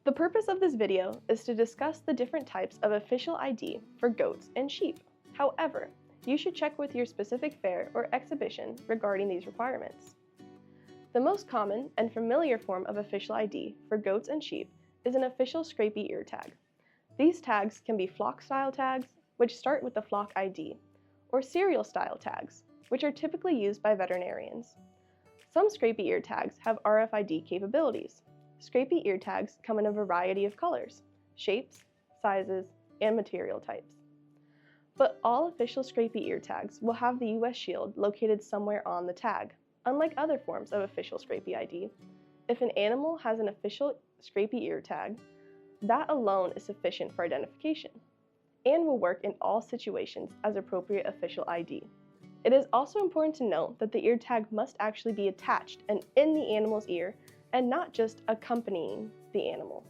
The purpose of this video is to discuss the different types of official ID for goats and sheep. However, you should check with your specific fair or exhibition regarding these requirements. The most common and familiar form of official ID for goats and sheep is an official Scrapie ear tag. These tags can be flock-style tags, which start with the flock ID, or serial-style tags, which are typically used by veterinarians. Some Scrapie ear tags have RFID capabilities. Scrapie ear tags come in a variety of colors, shapes, sizes, and material types. But all official Scrapie ear tags will have the US shield located somewhere on the tag. Unlike other forms of official Scrapie ID, if an animal has an official Scrapie ear tag, that alone is sufficient for identification and will work in all situations as appropriate official ID. It is also important to note that the ear tag must actually be attached and in the animal's ear and not just accompanying the animal.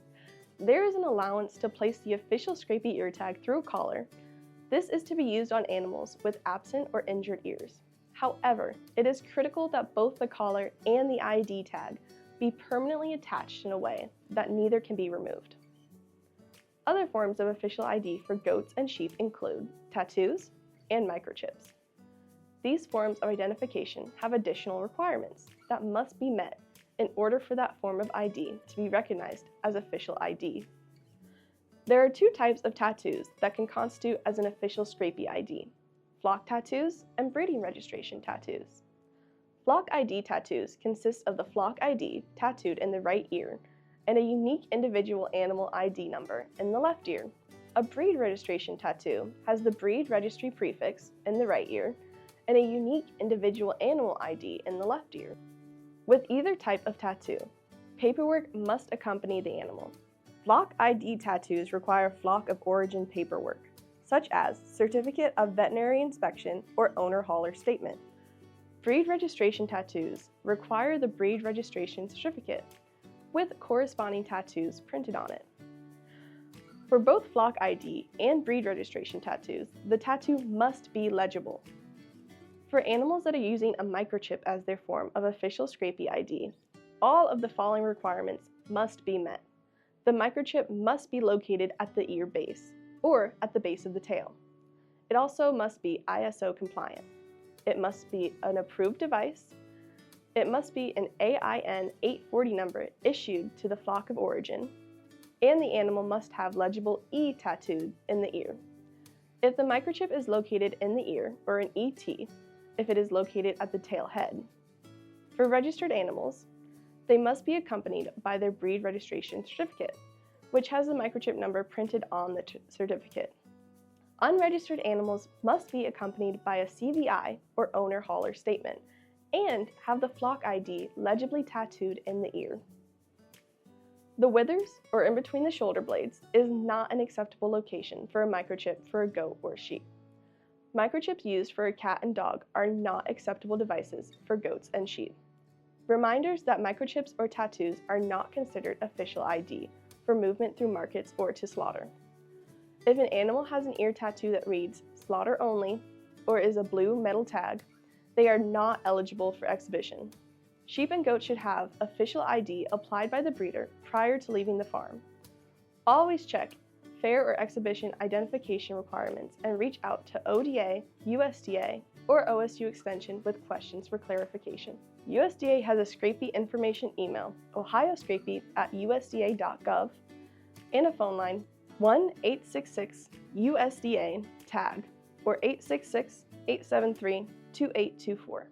There is an allowance to place the official Scrapie ear tag through a collar. This is to be used on animals with absent or injured ears. However, it is critical that both the collar and the ID tag be permanently attached in a way that neither can be removed. Other forms of official ID for goats and sheep include tattoos and microchips. These forms of identification have additional requirements that must be met in order for that form of ID to be recognized as official ID. There are two types of tattoos that can constitute as an official Scrapie ID: flock tattoos and breeding registration tattoos. Flock ID tattoos consist of the flock ID tattooed in the right ear and a unique individual animal ID number in the left ear. A breed registration tattoo has the breed registry prefix in the right ear and a unique individual animal ID in the left ear. With either type of tattoo, paperwork must accompany the animal. Flock ID tattoos require flock of origin paperwork, such as Certificate of Veterinary Inspection or Owner Hauler Statement. Breed registration tattoos require the breed registration certificate, with corresponding tattoos printed on it. For both flock ID and breed registration tattoos, the tattoo must be legible. For animals that are using a microchip as their form of official Scrapie ID, all of the following requirements must be met. The microchip must be located at the ear base, or at the base of the tail. It also must be ISO compliant. It must be an approved device. It must be an AIN 840 number issued to the flock of origin, and the animal must have legible E tattooed in the ear. If the microchip is located in the ear, or an ET, if it is located at the tail head. For registered animals, they must be accompanied by their breed registration certificate, which has the microchip number printed on the certificate. Unregistered animals must be accompanied by a CVI, or owner hauler statement, and have the flock ID legibly tattooed in the ear. The withers, or in between the shoulder blades, is not an acceptable location for a microchip for a goat or sheep. Microchips used for a cat and dog are not acceptable devices for goats and sheep. Reminders that microchips or tattoos are not considered official ID for movement through markets or to slaughter. If an animal has an ear tattoo that reads "slaughter only" or is a blue metal tag, they are not eligible for exhibition. Sheep and goats should have official ID applied by the breeder prior to leaving the farm. Always check fair or exhibition identification requirements and reach out to ODA, USDA, or OSU Extension with questions for clarification. USDA has a Scrapie information email, ohioscrapie@usda.gov, and a phone line 1-866-USDA-TAG or 866-873-2824.